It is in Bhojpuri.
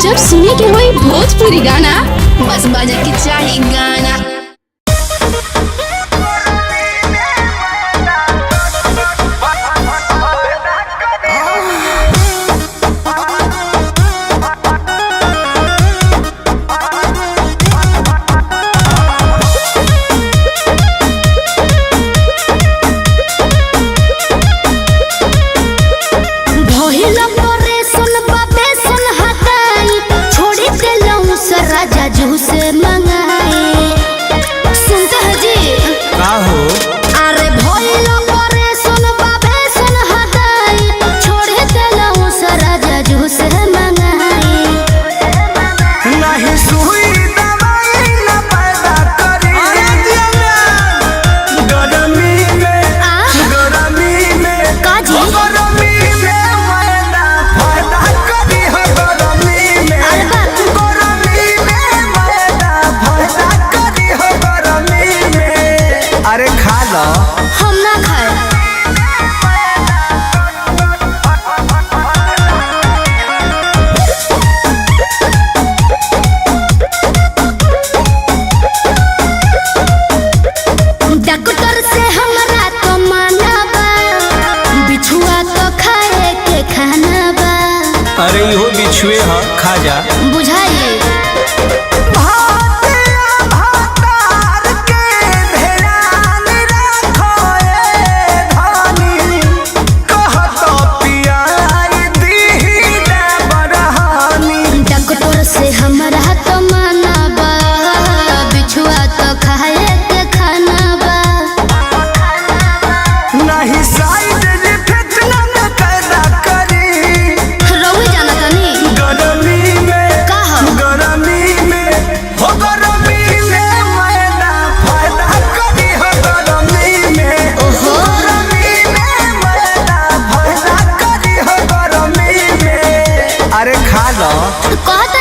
जब सुने के होई भोजपुरी गाना बस बजे के चाही गाना। अरे खा लो। हम ना खाए। डॉक्टर से हमरा तो माना बा, बिछुआ तो खाए के खाना बा। अरे इहो बिछुए ह, खा जा। बुझाइए से हमरा तो माना बा, बिछुआ तो खाए के खाना बा। नहीं साइड इफेक्ट ना पैदा करी। रउए जाना तनी गरमी में का हो? गरमी में हो, गरमी में मैदा फायदा करी हो। गरमी में ओहो गरमी में मैदा फायदा करी हो। गरमी में अरे खा लो। कहता